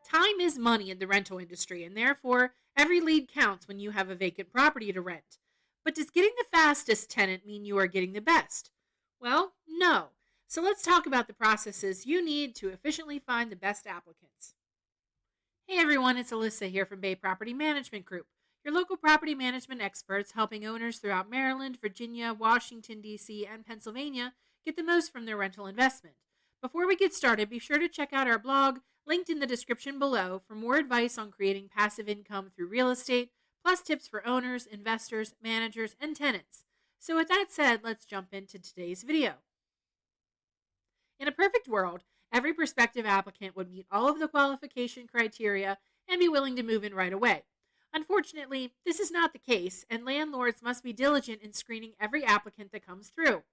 Time is money in the rental industry, and therefore, every lead counts when you have a vacant property to rent. But does getting the fastest tenant mean you are getting the best? Well, no. So let's talk about the processes you need to efficiently find the best applicants. Hey everyone, it's Alyssa here from Bay Property Management Group, your local property management experts helping owners throughout Maryland, Virginia, Washington, D.C., and Pennsylvania get the most from their rental investment. Before we get started, be sure to check out our blog, linked in the description below, for more advice on creating passive income through real estate, plus tips for owners, investors, managers, and tenants. So with that said, let's jump into today's video. In a perfect world, every prospective applicant would meet all of the qualification criteria and be willing to move in right away. Unfortunately, this is not the case, and landlords must be diligent in screening every applicant that comes through.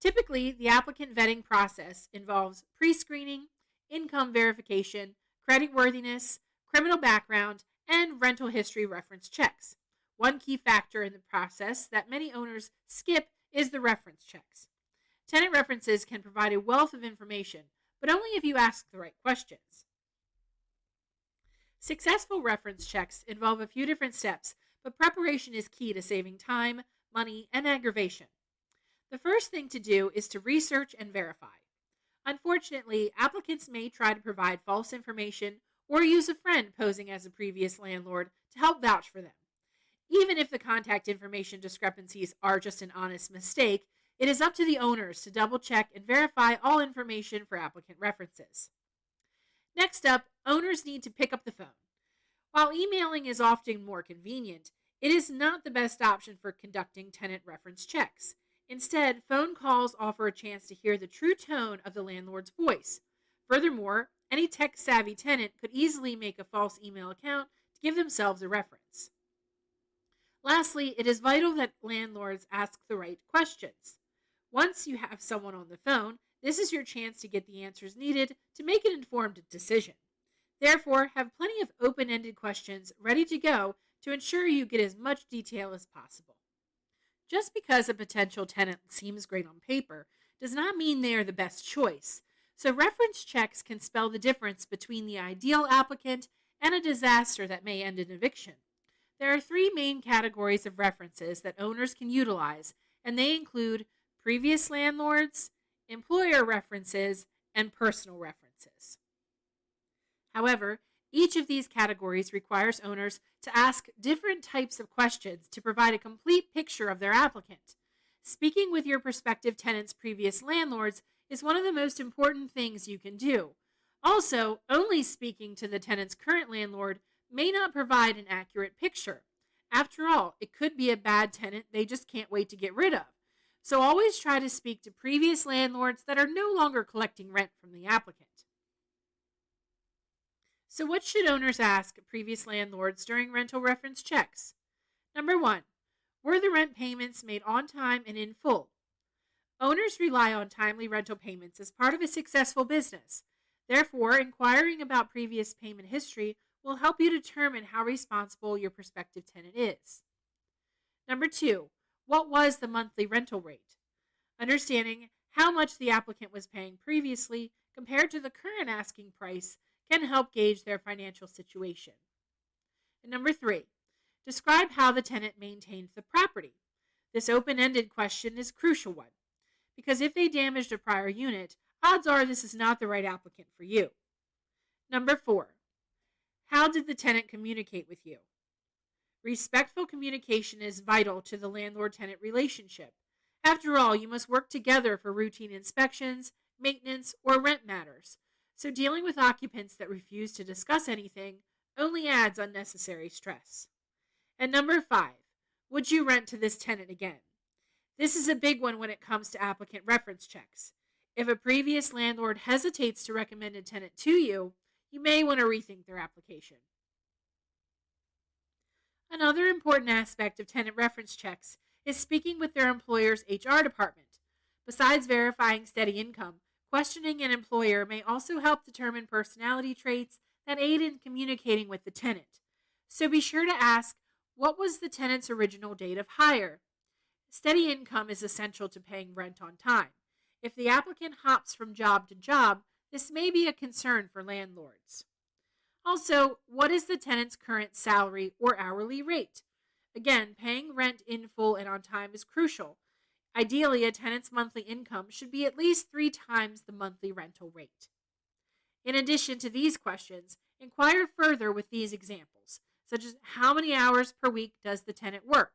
Typically, the applicant vetting process involves pre-screening, income verification, creditworthiness, criminal background, and rental history reference checks. One key factor in the process that many owners skip is the reference checks. Tenant references can provide a wealth of information, but only if you ask the right questions. Successful reference checks involve a few different steps, but preparation is key to saving time, money, and aggravation. The first thing to do is to research and verify. Unfortunately, applicants may try to provide false information or use a friend posing as a previous landlord to help vouch for them. Even if the contact information discrepancies are just an honest mistake, it is up to the owners to double check and verify all information for applicant references. Next up, owners need to pick up the phone. While emailing is often more convenient, it is not the best option for conducting tenant reference checks. Instead, phone calls offer a chance to hear the true tone of the landlord's voice. Furthermore, any tech-savvy tenant could easily make a false email account to give themselves a reference. Lastly, it is vital that landlords ask the right questions. Once you have someone on the phone, this is your chance to get the answers needed to make an informed decision. Therefore, have plenty of open-ended questions ready to go to ensure you get as much detail as possible. Just because a potential tenant seems great on paper does not mean they are the best choice, so reference checks can spell the difference between the ideal applicant and a disaster that may end in eviction. There are three main categories of references that owners can utilize, and they include previous landlords, employer references, and personal references. However, each of these categories requires owners to ask different types of questions to provide a complete picture of their applicant. Speaking with your prospective tenant's previous landlords is one of the most important things you can do. Also, only speaking to the tenant's current landlord may not provide an accurate picture. After all, it could be a bad tenant they just can't wait to get rid of. So always try to speak to previous landlords that are no longer collecting rent from the applicant. So what should owners ask previous landlords during rental reference checks? Number 1, were the rent payments made on time and in full? Owners rely on timely rental payments as part of a successful business. Therefore, inquiring about previous payment history will help you determine how responsible your prospective tenant is. Number 2, what was the monthly rental rate? Understanding how much the applicant was paying previously compared to the current asking price can help gauge their financial situation. And number 3, describe how the tenant maintained the property. This open-ended question is a crucial one, because if they damaged a prior unit, odds are this is not the right applicant for you. Number 4, how did the tenant communicate with you? Respectful communication is vital to the landlord-tenant relationship. After all, you must work together for routine inspections, maintenance, or rent matters. So dealing with occupants that refuse to discuss anything only adds unnecessary stress. And number 5, would you rent to this tenant again? This is a big one when it comes to applicant reference checks. If a previous landlord hesitates to recommend a tenant to you, you may want to rethink their application. Another important aspect of tenant reference checks is speaking with their employer's HR department. Besides verifying steady income, questioning an employer may also help determine personality traits that aid in communicating with the tenant. So be sure to ask, what was the tenant's original date of hire? Steady income is essential to paying rent on time. If the applicant hops from job to job, this may be a concern for landlords. Also, what is the tenant's current salary or hourly rate? Again, paying rent in full and on time is crucial. Ideally, a tenant's monthly income should be at least 3 times the monthly rental rate. In addition to these questions, inquire further with these examples, such as how many hours per week does the tenant work?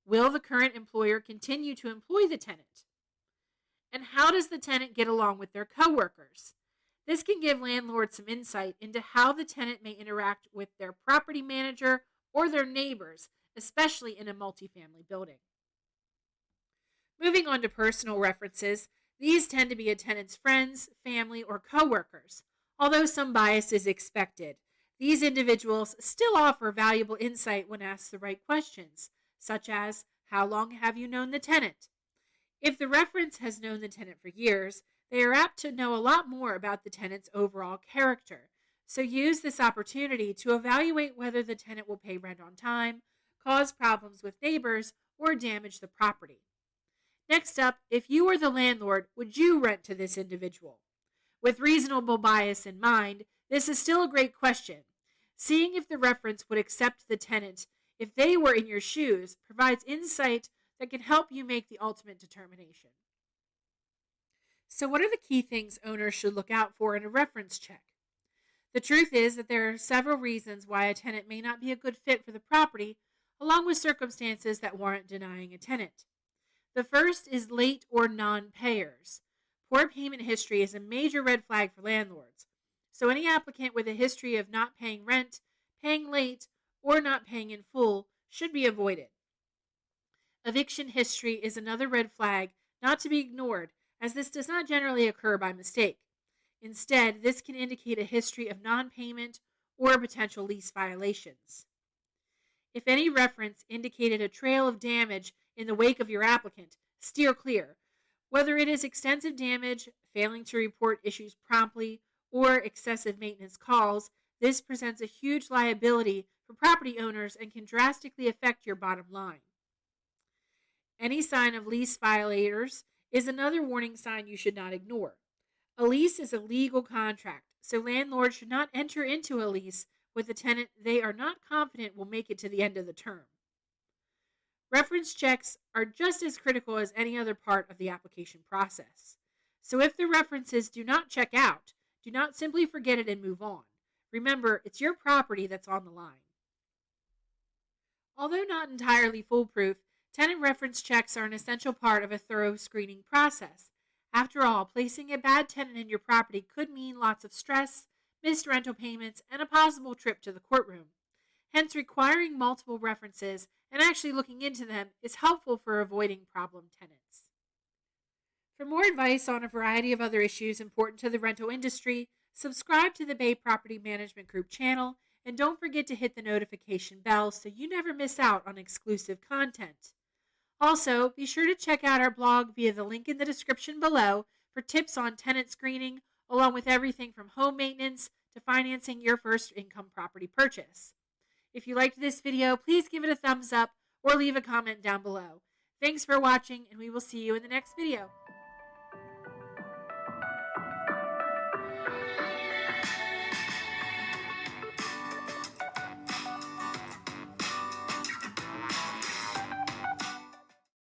Will the current employer continue to employ the tenant? And how does the tenant get along with their coworkers? This can give landlords some insight into how the tenant may interact with their property manager or their neighbors, especially in a multifamily building. Moving on to personal references, these tend to be a tenant's friends, family, or coworkers. Although some bias is expected, these individuals still offer valuable insight when asked the right questions, such as, how long have you known the tenant? If the reference has known the tenant for years, they are apt to know a lot more about the tenant's overall character. So use this opportunity to evaluate whether the tenant will pay rent on time, cause problems with neighbors, or damage the property. Next up, if you were the landlord, would you rent to this individual? With reasonable bias in mind, this is still a great question. Seeing if the reference would accept the tenant if they were in your shoes provides insight that can help you make the ultimate determination. So, what are the key things owners should look out for in a reference check? The truth is that there are several reasons why a tenant may not be a good fit for the property, along with circumstances that warrant denying a tenant. The first is late or non-payers. Poor payment history is a major red flag for landlords. So any applicant with a history of not paying rent, paying late, or not paying in full should be avoided. Eviction history is another red flag not to be ignored, as this does not generally occur by mistake. Instead, this can indicate a history of non-payment or potential lease violations. If any reference indicated a trail of damage in the wake of your applicant, steer clear. Whether it is extensive damage, failing to report issues promptly, or excessive maintenance calls, this presents a huge liability for property owners and can drastically affect your bottom line. Any sign of lease violators is another warning sign you should not ignore. A lease is a legal contract, so landlords should not enter into a lease with a tenant they are not confident will make it to the end of the term. Reference checks are just as critical as any other part of the application process. So if the references do not check out, do not simply forget it and move on. Remember, it's your property that's on the line. Although not entirely foolproof, tenant reference checks are an essential part of a thorough screening process. After all, placing a bad tenant in your property could mean lots of stress, missed rental payments, and a possible trip to the courtroom. Hence, requiring multiple references and actually looking into them is helpful for avoiding problem tenants. For more advice on a variety of other issues important to the rental industry, subscribe to the Bay Property Management Group channel, and don't forget to hit the notification bell so you never miss out on exclusive content. Also, be sure to check out our blog via the link in the description below for tips on tenant screening, along with everything from home maintenance to financing your first income property purchase. If you liked this video, please give it a thumbs up or leave a comment down below. Thanks for watching, and we will see you in the next video.